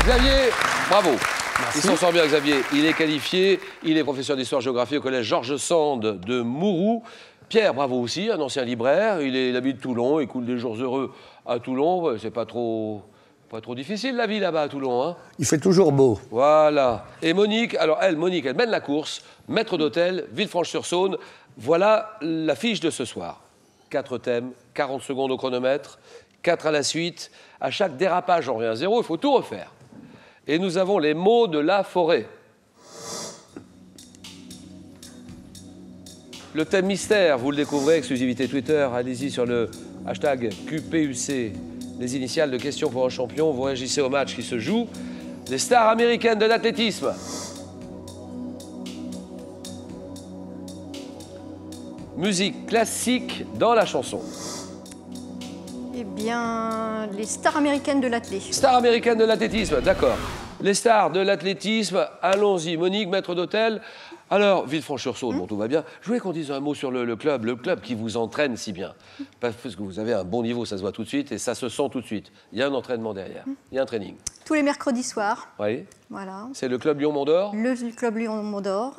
Xavier, bravo. Merci. Il s'en sort bien, Xavier. Il est qualifié. Il est professeur d'histoire-géographie au collège Georges Sand de Mouroux. Pierre, bravo aussi, un ancien libraire. Il habite Toulon. Il coule des jours heureux à Toulon. C'est pas trop difficile, la vie là-bas à Toulon. Hein. Il fait toujours beau. Voilà. Et Monique, alors Monique, elle mène la course. Maître d'hôtel, Villefranche-sur-Saône. Voilà la fiche de ce soir. 4 thèmes, 40 secondes au chronomètre, 4 à la suite. À chaque dérapage, on revient à 0, il faut tout refaire. Et nous avons les mots de la forêt. Le thème mystère, vous le découvrez, exclusivité Twitter. Allez-y sur le hashtag QPUC, les initiales de questions pour un champion. Vous réagissez au match qui se joue. Les stars américaines de l'athlétisme. Musique classique dans la chanson. Eh bien, les stars américaines de l'athlétisme. Stars américaines de l'athlétisme, d'accord. Les stars de l'athlétisme, allons-y. Monique, maître d'hôtel. Alors, Villefranche-sur-Saône, bon, tout va bien. Je voulais qu'on dise un mot sur le club qui vous entraîne si bien. Parce que vous avez un bon niveau, ça se voit tout de suite et ça se sent tout de suite. Il y a un entraînement derrière, il y a un training. Tous les mercredis soirs. Oui. Voilà. C'est le club Lyon-Mont-d'Or. Le club Lyon-Mont-d'Or.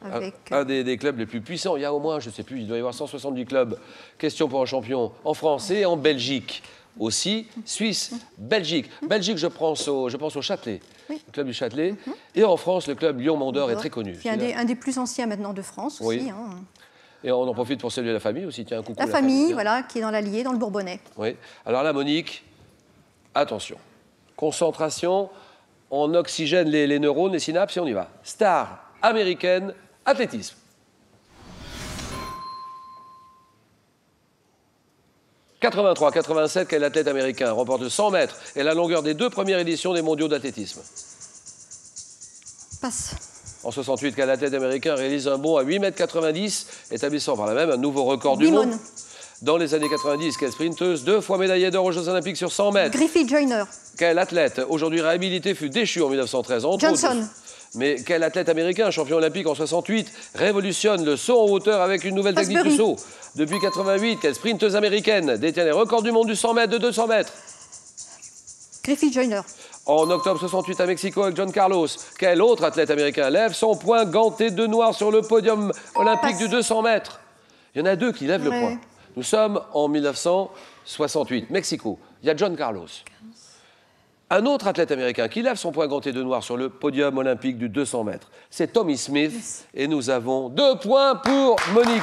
Avec... Un des clubs les plus puissants. Il y a au moins, je ne sais plus, il doit y avoir 170 clubs. Question pour un champion en France et en Belgique. Aussi, Suisse, Belgique. Belgique, je pense au Châtelet, oui. Le club du Châtelet. Et en France, le club Lyon-Mont-d'Or est très connu. Puis un des plus anciens maintenant de France oui. aussi. Hein. Et on en profite pour saluer la famille aussi. Tiens, un coucou. La famille, voilà, qui est dans l'Allier, dans le Bourbonnais. Oui. Alors là, Monique, attention. Concentration, on oxygène les neurones, les synapses et on y va. Star américaine, athlétisme. « 83-87, quel athlète américain remporte 100 mètres et la longueur des 2 premières éditions des mondiaux d'athlétisme. Passe. En 68, quel athlète américain réalise un bond à 8,90 m, établissant par là même un nouveau record du monde. Dans les années 90, quelle sprinteuse, 2 fois médaillée d'or aux Jeux Olympiques sur 100 mètres. Griffith Joyner. Quel athlète, aujourd'hui réhabilité, fut déchu en 1913 entre Johnson. Autres. Mais quel athlète américain, champion olympique en 68, révolutionne le saut en hauteur avec une nouvelle technique du saut. Depuis 88, quelle sprinteuse américaine détient les records du monde du 100 mètres, de 200 mètres. Griffith Joyner. En octobre 68 à Mexico avec John Carlos, quel autre athlète américain lève son poing ganté de noir sur le podium olympique du 200 mètres? Il y en a 2 qui lèvent le poing. Nous sommes en 1968, Mexico. Il y a John Carlos. Un autre athlète américain qui lève son poing ganté de noir sur le podium olympique du 200 mètres, c'est Tommie Smith. Yes. Et nous avons 2 points pour Monique.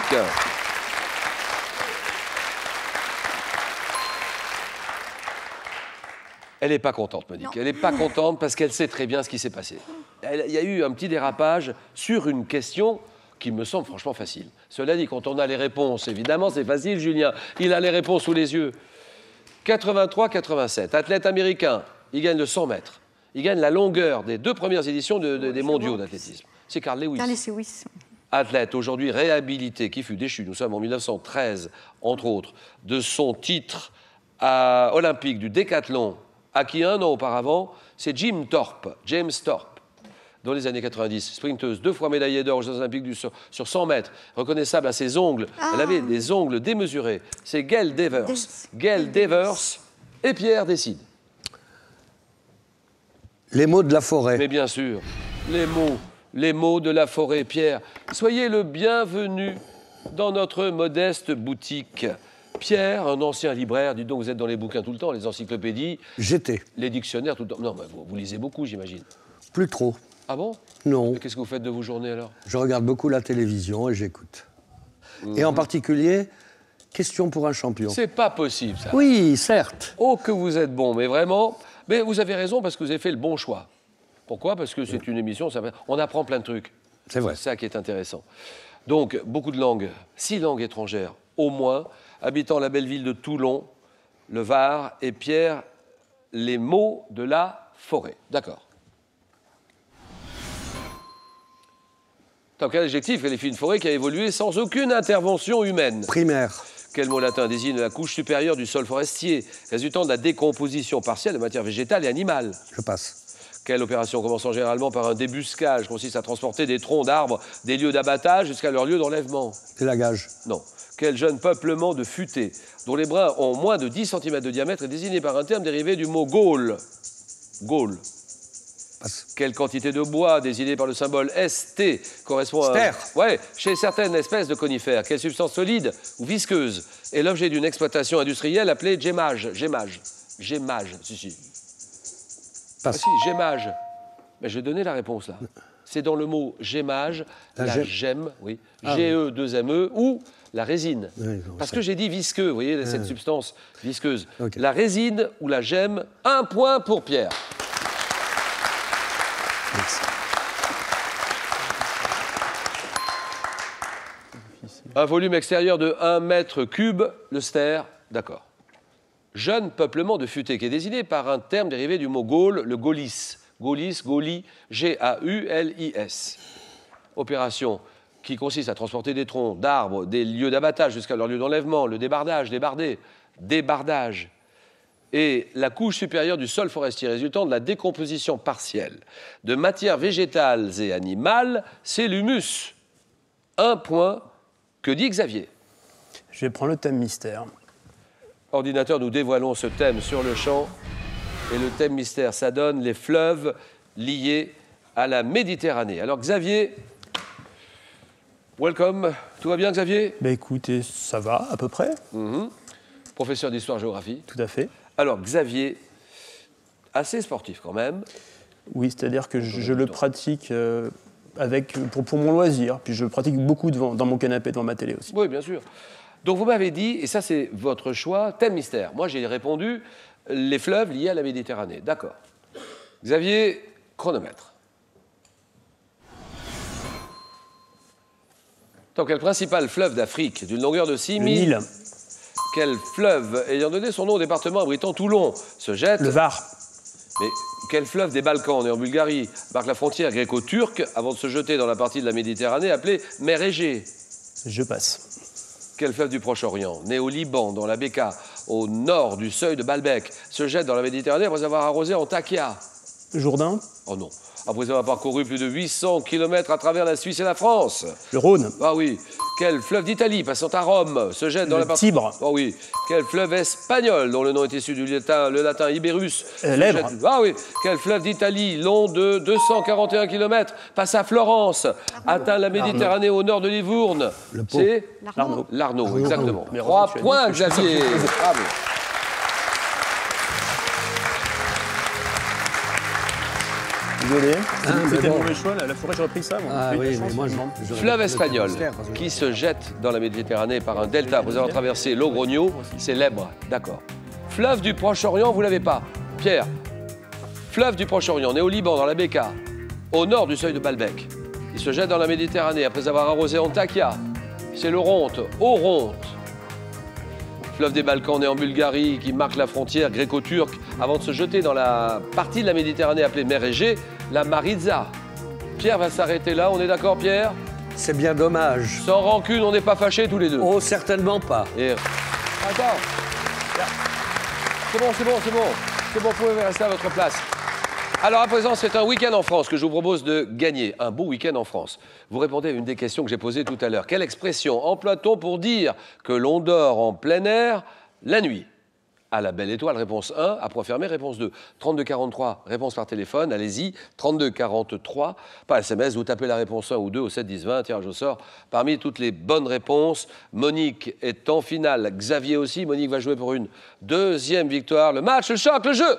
Elle n'est pas contente, Monique. Non. Elle n'est pas contente parce qu'elle sait très bien ce qui s'est passé. Il y a eu un petit dérapage sur une question qui me semble franchement facile. Cela dit, quand on a les réponses, évidemment, c'est facile, Julien. Il a les réponses sous les yeux. 83-87, athlète américain. Il gagne le 100 mètres. Il gagne la longueur des 2 premières éditions des mondiaux d'athlétisme. C'est Carl Lewis. Carl Lewis. Athlète aujourd'hui réhabilité, qui fut déchu, nous sommes en 1913, entre autres, de son titre olympique du décathlon, acquis 1 an auparavant, c'est James Thorpe. Dans les années 90, sprinteuse, 2 fois médaillée d'or aux Jeux Olympiques sur 100 mètres, reconnaissable à ses ongles. Elle avait des ongles démesurés. C'est Gail Devers. Gail Devers et Pierre décide. Les mots de la forêt. Mais bien sûr, les mots de la forêt. Pierre, soyez le bienvenu dans notre modeste boutique. Pierre, un ancien libraire, dites donc, vous êtes dans les bouquins tout le temps, les encyclopédies. J'étais. Les dictionnaires tout le temps. Non, mais vous lisez beaucoup, j'imagine. Plus trop. Ah bon? Non. Qu'est-ce que vous faites de vos journées alors? Je regarde beaucoup la télévision et j'écoute. Et en particulier, question pour un champion. C'est pas possible, ça. Oui, certes. Oh, que vous êtes bon, mais vraiment. Mais vous avez raison parce que vous avez fait le bon choix. Pourquoi? Parce que c'est une émission, on apprend plein de trucs. C'est vrai. C'est ça qui est intéressant. Donc, beaucoup de langues, 6 langues étrangères, au moins, habitant la belle ville de Toulon, le Var, et Pierre, les mots de la forêt. D'accord. Quel adjectif qualifie une forêt qui a évolué sans aucune intervention humaine? Primaire. Quel mot latin désigne la couche supérieure du sol forestier, résultant de la décomposition partielle de matière végétale et animale? Je passe. Quelle opération commençant généralement par un débuscage consiste à transporter des troncs d'arbres des lieux d'abattage jusqu'à leur lieu d'enlèvement? Élagage. Non. Quel jeune peuplement de futaies, dont les brins ont moins de 10 cm de diamètre, est désigné par un terme dérivé du mot Gaule? Gaule. Quelle quantité de bois, désignée par le symbole ST, correspond à... Ster. Ouais, chez certaines espèces de conifères. Quelle substance solide ou visqueuse est l'objet d'une exploitation industrielle appelée gémage? Gémage, si. Ah Passe. si, gémage. Mais je vais donner la réponse, là. C'est dans le mot gémage, la gemme, oui, G-E-2-M-E, ou la résine. Oui, non, Parce ça- que j'ai dit visqueux, vous voyez, cette substance visqueuse. Ok. La résine ou la gemme, 1 point pour Pierre. Merci. Un volume extérieur de 1 mètre cube, le ster, d'accord. Jeune peuplement de futaies qui est désigné par un terme dérivé du mot Gaule, le Gaulis. Gaulis, Gauli, G-A-U-L-I-S. Opération qui consiste à transporter des troncs d'arbres, des lieux d'abattage jusqu'à leur lieu d'enlèvement, le débardage, débardage. Et la couche supérieure du sol forestier résultant de la décomposition partielle de matières végétales et animales, c'est l'humus. 1 point. Que dit Xavier? Je vais prendre le thème mystère. Ordinateur, nous dévoilons ce thème sur le champ. Et le thème mystère, ça donne les fleuves liés à la Méditerranée. Alors Xavier, welcome. Tout va bien Xavier? Bah écoutez, ça va à peu près, Professeur d'histoire-géographie. tout à fait. Alors Xavier, assez sportif quand même. Oui, c'est-à-dire que je le pratique pour mon loisir, puis je le pratique beaucoup dans mon canapé, devant ma télé aussi. Oui, bien sûr. Donc vous m'avez dit, et ça c'est votre choix, thème mystère. Moi j'ai répondu les fleuves liés à la Méditerranée. D'accord. Xavier, chronomètre. Donc quel principal fleuve d'Afrique d'une longueur de 6 Le 000... Nil, Quel fleuve ayant donné son nom au département abritant Toulon se jette... le Var, Mais quel fleuve des Balkans, né en Bulgarie, marque la frontière gréco-turque avant de se jeter dans la partie de la Méditerranée appelée mer Égée? je passe. Quel fleuve du Proche-Orient, né au Liban, dans la Béka, au nord du seuil de Baalbek, se jette dans la Méditerranée après avoir arrosé Antakya? Jourdain, Oh non. Après avoir parcouru plus de 800 km à travers la Suisse et la France. le Rhône, Ah oui. Quel fleuve d'Italie, passant à Rome, se jette dans le la partie... Tibre, Oh oui. Quel fleuve espagnol, dont le nom est issu du latin Iberus. l'Èbre. Ah oui. Quel fleuve d'Italie, long de 241 km, passe à Florence, atteint la Méditerranée au nord de Livourne. Pau. C'est l'Arnaud. l'Arnaud, exactement. Mais 3 tu as dit points, que je suis Xavier. Bravo. Désolé, c'était bon. le mauvais choix, la forêt j'aurais pris ça. Moi. Ah J'ai eu de la oui, chance, mais moi, finalement. j'aurais Fleuve pris le espagnol mystère, parce que- qui se jette dans la Méditerranée par un delta après avoir traversé l'Ogrogno, c'est l'Èbre. D'accord. Fleuve du Proche-Orient, vous l'avez pas. Pierre. Fleuve du Proche-Orient, né au Liban, dans la Béka, au nord du seuil de Baalbek. Il se jette dans la Méditerranée après avoir arrosé Antakya. C'est l'Oronte, Oronte. Fleuve des Balkans, né en Bulgarie, qui marque la frontière gréco-turque avant de se jeter dans la partie de la Méditerranée appelée mer Égée, la Maritza. Pierre va s'arrêter là, on est d'accord Pierre? C'est bien dommage. Sans rancune, on n'est pas fâchés tous les deux. Oh, certainement pas. Et... Attends. C'est bon, vous pouvez rester à votre place. Alors à présent, c'est un week-end en France que je vous propose de gagner. Un beau week-end en France. Vous répondez à une des questions que j'ai posées tout à l'heure. Quelle expression emploie-t-on pour dire que l'on dort en plein air la nuit? À la belle étoile, réponse 1. À point fermé, réponse 2. 3243, réponse par téléphone. Allez-y, 3243. Par SMS, vous tapez la réponse 1 ou 2 au 7 10 20. Tirage au sort. Parmi toutes les bonnes réponses, Monique est en finale. Xavier aussi. Monique va jouer pour une deuxième victoire. Le match, le choc, le jeu.